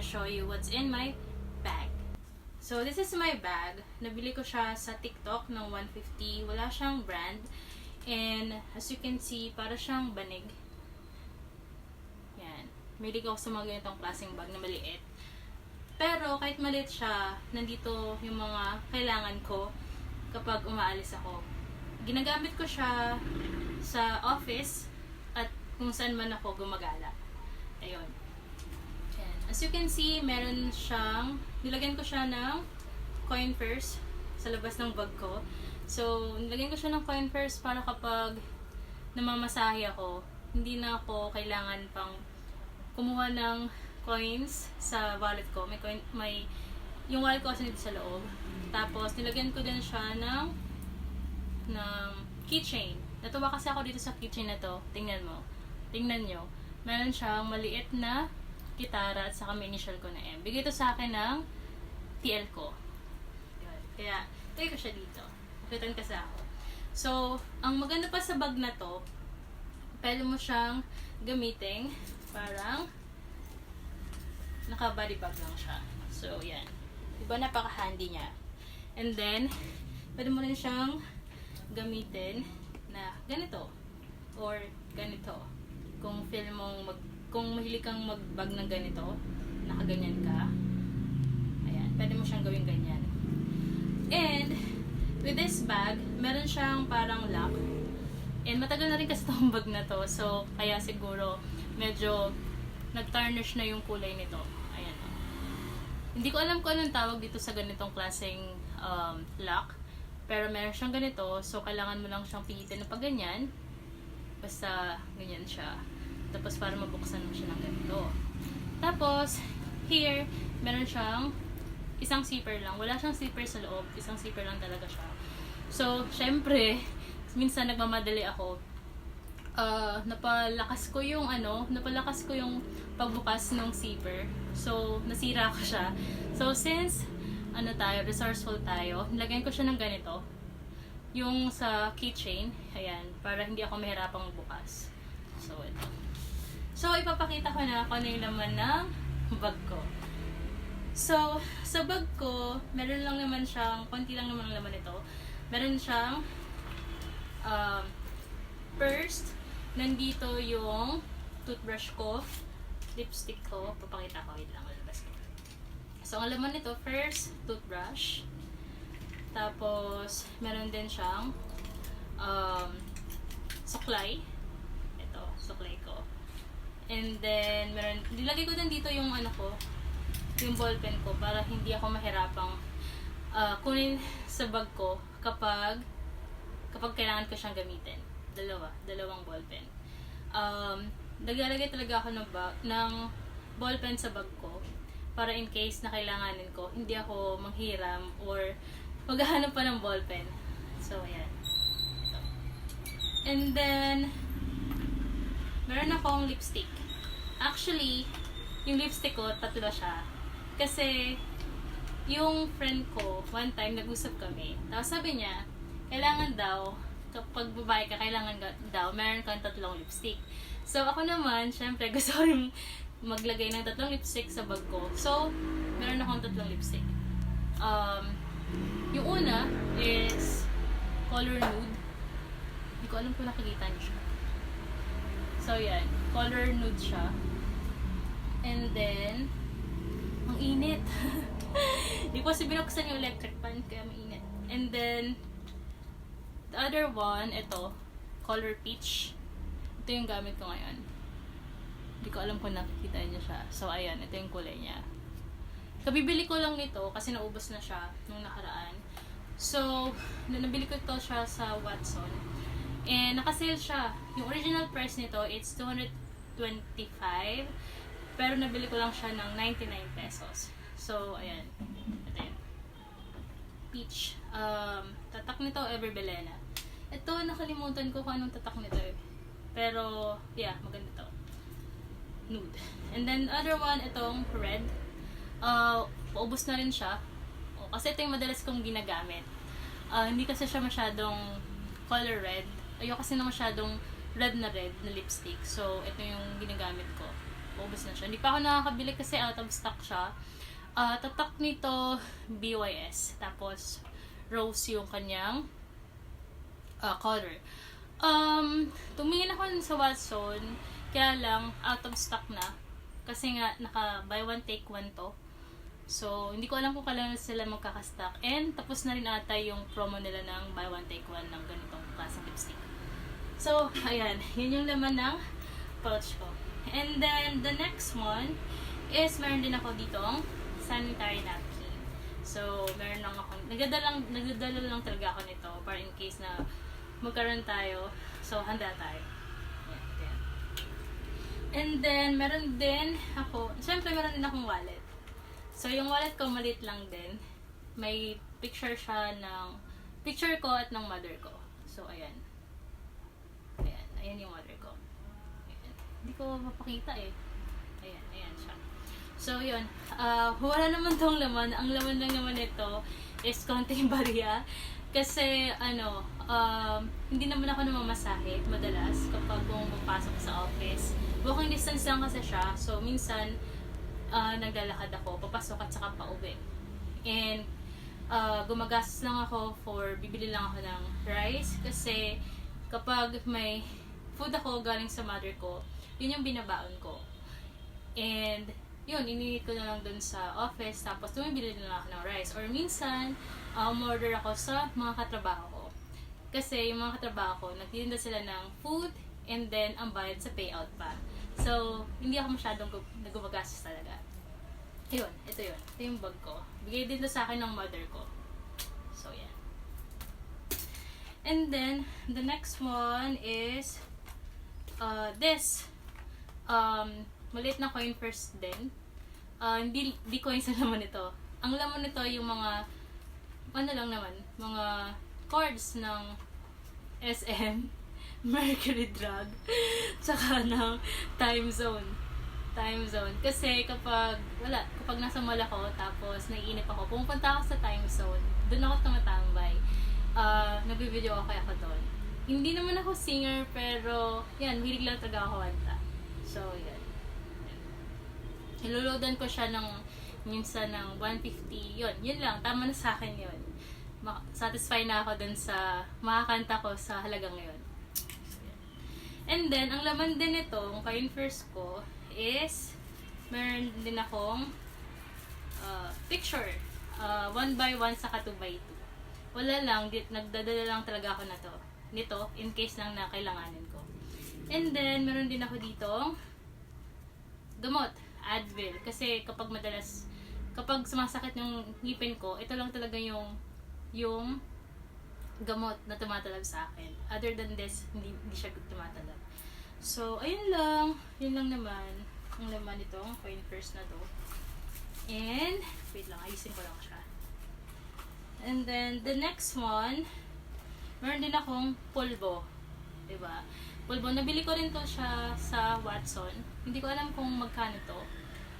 show you what's in my bag. So, this is my bag. Nabili ko siya sa TikTok ng 150. Wala siyang brand. And, as you can see, para siyang banig. Yan. Mili ko sa mga ganitong klaseng bag na maliit. Pero, kahit maliit siya, nandito yung mga kailangan ko kapag umaalis ako. Ginagamit ko siya sa office at kung saan man ako gumagala. Ayun. Yan. As you can see, meron siyang, nilagyan ko siya ng coin purse sa labas ng bag ko. So, nilagyan ko siya ng coin purse para kapag namamasahe ako, hindi na ako kailangan pang kumuha ng coins sa wallet ko. Yung wallet ko kasi dito sa loob. Tapos, nilagyan ko din siya ng keychain. Natuwa kasi ako dito sa keychain na to. Tingnan mo. Tingnan nyo. Meron siyang maliit na gitara at saka may initial ko na M. Bigay ito sa akin ng TL ko. Kaya, try ko siya dito. Nakitan kasi ako. So, ang maganda pa sa bag na to, pwede mo siyang gamitin. Parang naka-body bag lang siya. So, yan. Diba napaka-handy niya. And then, pwede mo rin siyang gamitin na ganito. Or ganito. Kung mahilig kang mag-bag ng ganito, nakaganyan ka, ayan, pwede mo siyang gawin ganyan. And, with this bag, meron siyang parang lock. And matagal na rin kasi itong bag na to. So, kaya siguro, medyo nag-tarnish na yung kulay nito. Ayan. Hindi ko alam kung anong tawag dito sa ganitong klaseng lock. Pero meron siyang ganito. So, kailangan mo lang siyang pihitin na pag ganyan. Basta, ganyan siya. Tapos, para mabuksan mo siya ng ganito. Tapos, here, meron siyang isang zipper lang. Wala siyang zipper sa loob. Isang zipper lang talaga siya. So, syempre, minsan nagmamadali ako. Napalakas ko yung pagbukas ng zipper. So, nasira ko siya. So, since, resourceful tayo, nilagyan ko siya ng ganito. Yung sa keychain, ayan, para hindi ako mahirapang magbukas. So, ito. So, ipapakita ko na kung ano yung laman ng bag ko. So, sa bag ko, meron lang naman siyang, konti lang naman ang laman nito. Meron siyang, first, nandito yung toothbrush ko, lipstick ko, papakita ko, wait lang, malabas ko. So, ang laman nito, first, toothbrush. Tapos, meron din siyang suklay. Ito, suklay ko. And then, nilagay ko din dito yung yung ballpen ko para hindi ako mahirapang kunin sa bag ko kapag kailangan ko siyang gamitin. Dalawang ballpen. Naglalagay talaga ako ng ballpen sa bag ko para in case na kailanganin ko, hindi ako manghiram or maghahanap pa ng ballpen. So, ayan. Ito. And then, meron akong lipstick. Actually, yung lipstick ko, 3 siya. Kasi, yung friend ko, one time, nag-usap kami. Tapos sabi niya, kailangan daw, kapag babae ka, kailangan daw, meron kang 3 lipstick. So, ako naman, syempre, gusto ko rin maglagay ng 3 lipstick sa bag ko. So, meron akong 3 lipstick. Yung una is color nude. Hindi ko alam kung nakikita niyo siya. So, yan. Color nude siya. And then, ang init. Hindi ko kasi binuksan yung electric fan, kaya mainit. And then, the other one, ito, color peach. Ito yung gamit ko ngayon. Hindi ko alam kung nakikita niyo siya. So, ayan. Ito yung kulay niya. Kabibili ko lang nito kasi naubos na siya nung nakaraan. So, nabili ko ito siya sa Watson. And nakasale siya. Yung original price nito, it's 225. Pero nabili ko lang siya ng 99 pesos. So, ayan. Ito yun. Peach. Tatak nito, Everbelena. Ito, nakalimutan ko kung anong tatak nito eh. Pero, yeah, maganda to. Nude. And then, other one, itong red. Paubos na rin siya. Kasi ito yung madalas kong ginagamit. Hindi kasi siya masyadong color red. Ayoko kasi na masyadong red na lipstick. So, ito yung ginagamit ko. Paubos na siya. Hindi pa ako nakakabili kasi out of stock siya. Tatak nito BYS. Tapos rose yung kanyang color. Tumingin ako sa Watson, kaya lang out of stock na. Kasi nga naka buy one take one to. So hindi ko alam kung kailan sila magkaka-stock. And tapos na rin ata yung promo nila ng buy one take one ng ganitong klaseng lipstick. So ayan, yun yung laman ng pouch ko. And then the next one is meron din ako ditong sanitary napkin. So meron lang ako, nagdadala lang talaga ako nito para in case na magkaroon tayo. So handa tayo. Ayan. And then meron din ako, syempre meron din akong wallet. So yung wallet ko maliit lang din. May picture siya ng picture ko at ng mother ko. So ayan. Ayan yung mother ko. Ayan. Hindi ko mapakita eh. Ayan siya. So yun, wala naman tong laman. Ang laman lang naman ito is konting barya. Kasi hindi naman ako namamasahe madalas kapag pumapasok sa office. Walking distance lang kasi siya. So minsan naglalakad ako, papasok at saka pauwi. And gumagastos lang ako bibili lang ako ng rice. Kasi kapag may food ako galing sa mother ko, yun yung binabaon ko. And yun, ininit ko na lang dun sa office, tapos tumibili na lang ako ng rice. Or minsan, umorder ako sa mga katrabaho ko. Kasi yung mga katrabaho ko, nagtitinda sila ng food, and then ang bayad sa payout pa. So, hindi ako masyadong nagumagastos talaga. Ayun, ito yun. Ito yung bag ko. Bigay din to sa akin ng mother ko. So, yan. And then, the next one is this. Maliit na coin purse din. Hindi coins ang laman nito. Ang laman nito yung mga mga cards ng SM, Mercury Drug, tsaka ng Time Zone. Kasi kapag nasa mall ako, tapos naiinip ako, pumupunta ako sa Time Zone. Doon ako tumatambay. Nagbi-video ako doon. Hindi naman ako singer, pero yan, hilig lang talaga ako kanta. So, yan. Iloloadan ko siya minsan ng 150. Yun lang. Tama na sa akin yun. Satisfy na ako dun sa makakanta ko sa halagang yun. So, yan. And then, ang laman din nito, ang coin first ko, is meron din akong picture. 1x1 saka 2x2. Wala lang, nagdadala lang talaga ako nito in case lang na kailanganin ko. And then, meron din ako ditong gamot, Advil. Kasi kapag sumasakit yung ngipin ko, ito lang talaga yung gamot na tumatalab sa akin. Other than this, hindi siya tumatalab. So, ayun lang. Yun lang naman. Ang laman itong coin first na to. And, wait lang, ayusin ko lang siya. And then, the next one, meron din akong pulbo. Diba? Pulbo. Nabili ko rin to siya sa Watson. Hindi ko alam kung magkano to.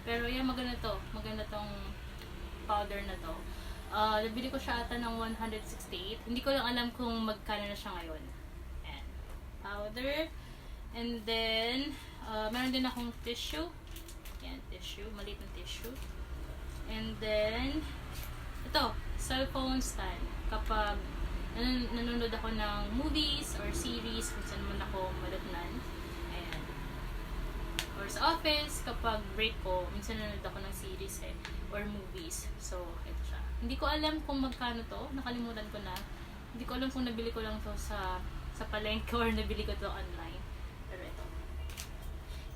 Pero yan, maganda to. Maganda tong powder na to. Nabili ko siya ata ng 168. Hindi ko lang alam kung magkano na siya ngayon. Ayan. Powder. And then, meron din akong tissue. Yan, tissue. Maliit na tissue. And then, ito, cellphone stand. Kapag nanonood ako ng movies or series, kung saan man ako malutnan. Ayan. Or sa office, kapag break ko, minsan nanonood ako ng series or movies. So, ito siya. Hindi ko alam kung magkano to. Nakalimutan ko na. Hindi ko alam kung nabili ko lang to sa palengke or nabili ko to online. Pero ito.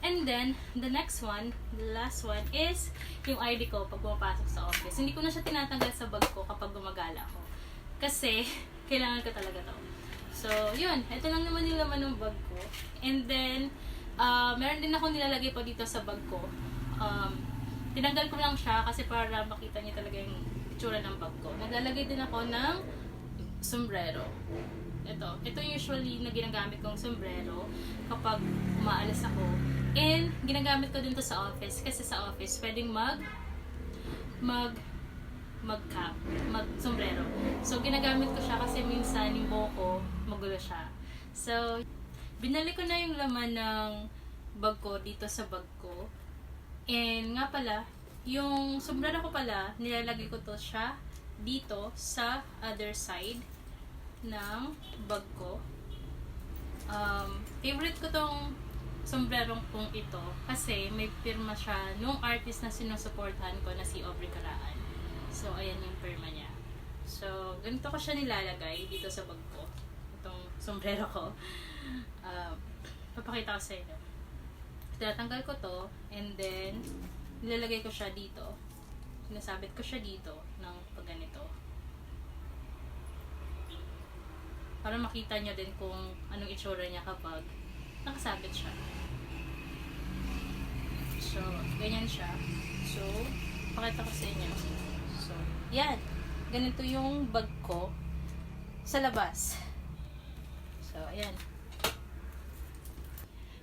And then, the next one, the last one is yung ID ko pag pumapasok sa office. Hindi ko na siya tinatanggal sa bag ko kapag gumagala ako. Kasi, kailangan ko talaga to. So, yun. Ito lang naman yung laman ng bag ko. And then, meron din ako nilalagay pa dito sa bag ko. Tinanggal ko lang siya kasi para makita niyo talaga yung itsura ng bag ko. Naglalagay din ako ng sombrero. Ito usually na ginagamit kong sombrero kapag umaalis ako. And ginagamit ko din to sa office kasi sa office pwedeng sombrero. So ginagamit ko siya kasi minsan yung buhok ko magulo siya. So binalik ko na yung laman ng bag ko dito sa bag ko. And nga pala, yung sombrero ko pala, nilalagay ko to siya dito sa other side ng bag ko. Favorite ko tong sombrerong kong ito kasi may pirma siya nung artist na sinusuportahan ko na si Aubrey Caraan. So, ayan yung pirma niya. So, ganito ko siya nilalagay dito sa bag ko. Itong sombrero ko. Papakita ko sa inyo. Tinatanggal ko to and then nilalagay ko siya dito. Sinasabit ko siya dito ng pagganito. Para makita nyo din kung anong itsura niya kapag nakasabit siya. So, ganyan siya. So, pakita ko sa inyo. So, yan. Ganito yung bag ko sa labas. So, ayan.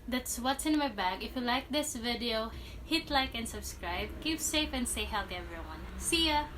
That's what's in my bag. If you like this video, hit like and subscribe. Keep safe and stay healthy, everyone. See ya!